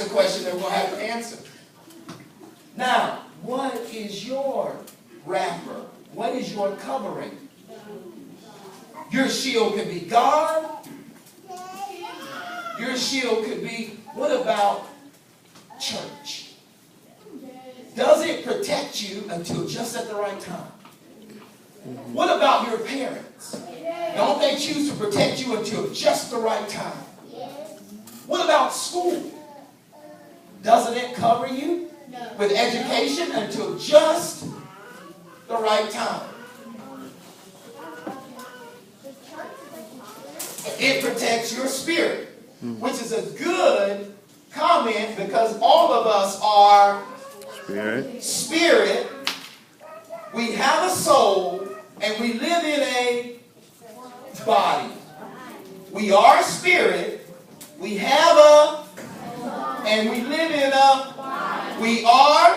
That's the question that we're going to have to answer. Now, what is your wrapper? What is your covering? Your shield could be God. Your shield could be, what about church? Does it protect you until just at the right time? What about your parents? Don't they choose to protect you until just the right time? What about school? Doesn't it cover you with education until just the right time? It protects your spirit, which is a good comment because all of us are spirit. We have a soul and we live in a body. We are spirit. We have a, and we live in a, we are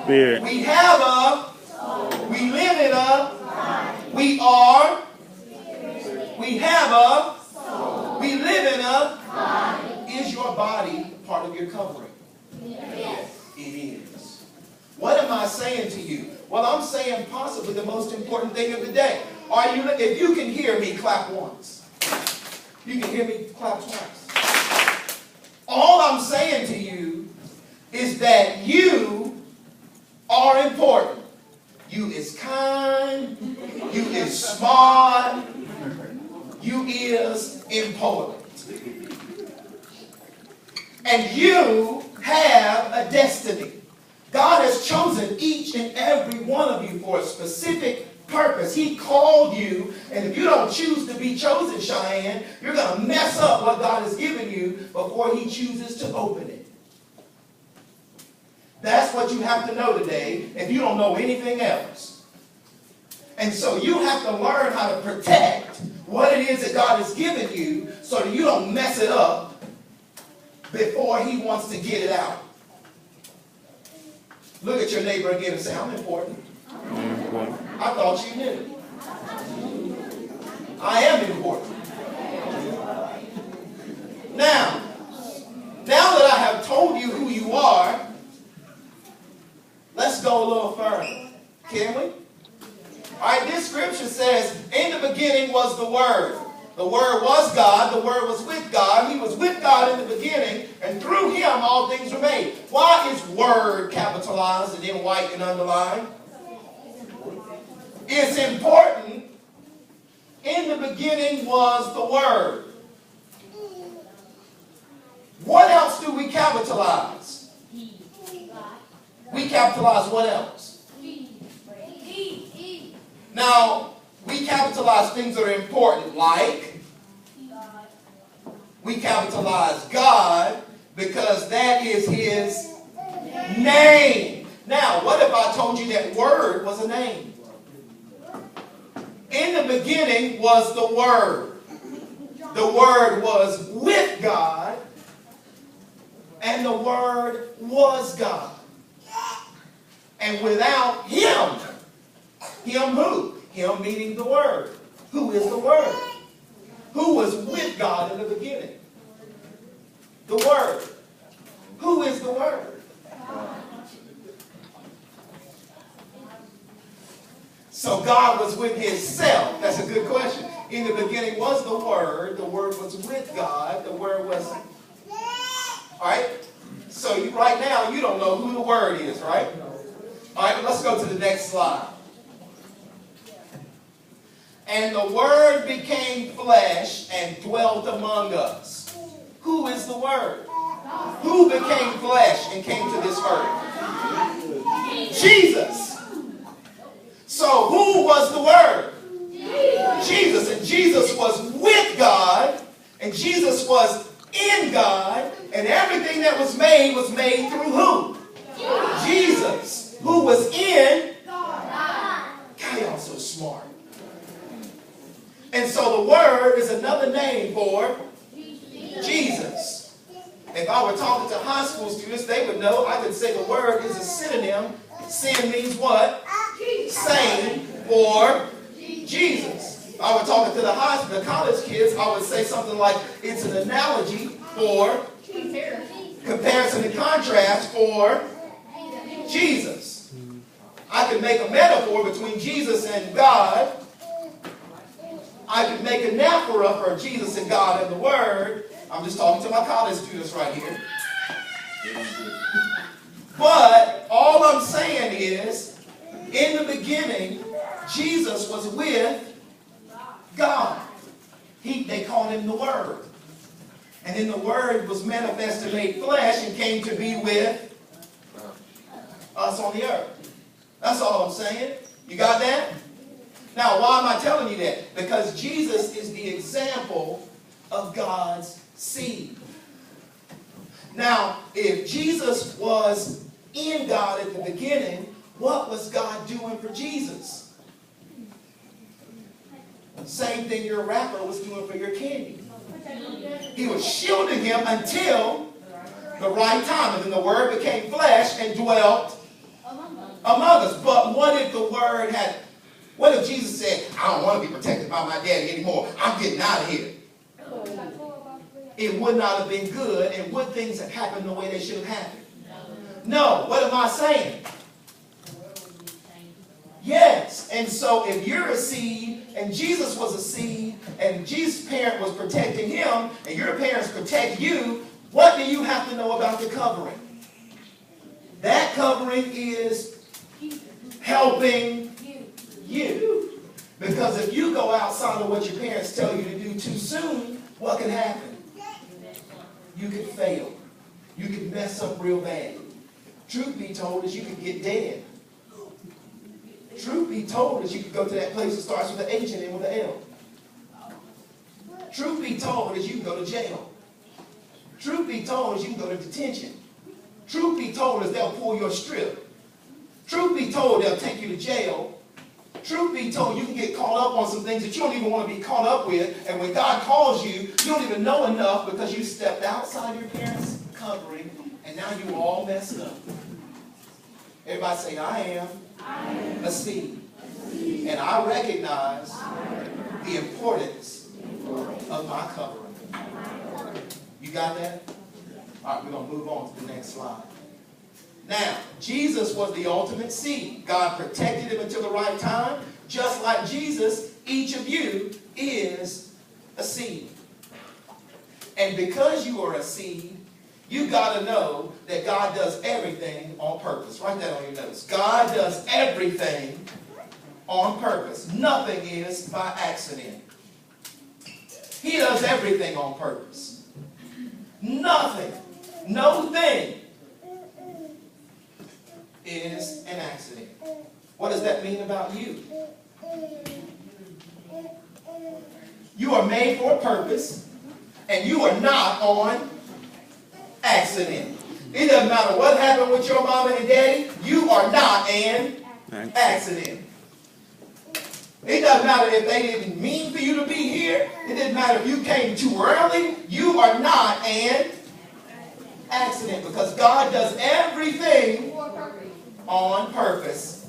spirit. We have a, we live in a, we are, we have a, we live in a. Is your body part of your covering? Yes. It is. What am I saying to you? Well, I'm saying possibly the most important thing of the day. Are you? If you can hear me, clap once. You can hear me, clap twice. All I'm saying to you is that you are important. You is kind. You is smart. You is important. And you have a destiny. God has chosen each and every one of you for a specific purpose. He called you, and if you don't choose to be chosen, Cheyenne, you're going to mess up what God has given you before He chooses to open it. That's what you have to know today if you don't know anything else. And so you have to learn how to protect what it is that God has given you so that you don't mess it up before He wants to get it out. Look at your neighbor again and say, I'm important. I thought you knew. I am important. Now that I have told you who you are, let's go a little further. Can we? All right, this scripture says, in the beginning was the Word. The Word was God. The Word was with God. He was with God in the beginning, and through Him all things were made. Why is Word capitalized and then white and underlined? It's important. In the beginning was the Word. What else do we capitalize? We capitalize what else? Now, we capitalize things that are important, like we capitalize God because that is His name. Now, what if I told you that Word was a name? In the beginning was the Word. The Word was with God, and the Word was God. And without Him, Him who? Him meaning the Word. Who is the Word? Who was with God in the beginning? The Word. Who is the Word? So God was with Himself. That's a good question. In the beginning was the Word. The Word was with God. The Word was... All right? So right now, you don't know who the Word is, right? All right, let's go to the next slide. And the Word became flesh and dwelt among us. Who is the Word? Who became flesh and came to this earth? Jesus. So who was the Word? Jesus. And Jesus was with God. And Jesus was in God. And everything that was made through who? Jesus. Who was in God. God, y'all so smart. And so the Word is another name for Jesus. If I were talking to high school students, they would know I could say the Word is a synonym. Sin means what? Same for Jesus. If I were talking to the college kids, I would say something like it's an analogy for comparison and contrast for Jesus. I could make a metaphor between Jesus and God. I could make an anaphora for Jesus and God and the Word. I'm just talking to my college students right here. But all I'm saying is, in the beginning, Jesus was with God. They called him the Word. And then the Word was manifested, made flesh, and came to be with us on the earth. That's all I'm saying. You got that? Now, why am I telling you that? Because Jesus is the example of God's seed. Now, if Jesus was in God at the beginning, what was God doing for Jesus? Same thing your rapper was doing for your candy. He was shielding him until the right time. And then the Word became flesh and dwelt among us. But what if the Word had... What if Jesus said, I don't want to be protected by my daddy anymore. I'm getting out of here. It would not have been good, and would things have happened the way they should have happened? No. What am I saying? Yes. And so if you're a seed, and Jesus was a seed, and Jesus' parent was protecting him, and your parents protect you, what do you have to know about the covering? That covering is helping you. Because if you go outside of what your parents tell you to do too soon, what can happen? You could fail. You could mess up real bad. Truth be told is you could get dead. Truth be told is you could go to that place that starts with an H and ends with an L. Truth be told is you can go to jail. Truth be told is you can go to detention. Truth be told is they'll pull your strip. Truth be told, they'll take you to jail. Truth be told, you can get caught up on some things that you don't even want to be caught up with. And when God calls you, you don't even know enough because you stepped outside your parents' covering and now you all messed up. Everybody say, I am a seed. And I recognize the importance of my covering. You got that? All right, we're going to move on to the next slide. Now, Jesus was the ultimate seed. God protected him until the right time. Just like Jesus, each of you is a seed. And because you are a seed, you got to know that God does everything on purpose. Write that on your notes. God does everything on purpose. Nothing is by accident. He does everything on purpose. Nothing, no thing is an accident. What does that mean about you? You are made for a purpose, and you are not on accident. It doesn't matter what happened with your mama and daddy, you are not an accident. It doesn't matter if they didn't mean for you to be here. It doesn't matter if you came too early. You are not an accident because God does everything on purpose.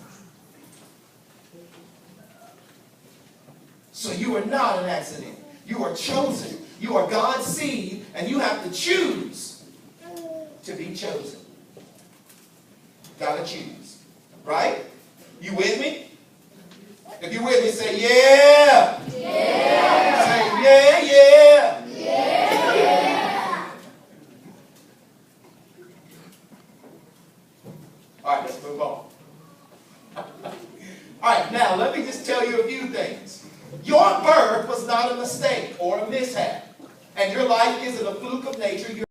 So you are not an accident. You are chosen. You are God's seed, and you have to choose to be chosen. Gotta choose. Right? You with me? If you're with me, say yeah. Yeah. Say yeah, yeah. Yeah. All right, let's move on. All right, now let me just tell you a few things. Your birth was not a mistake or a mishap, and your life isn't a fluke of nature.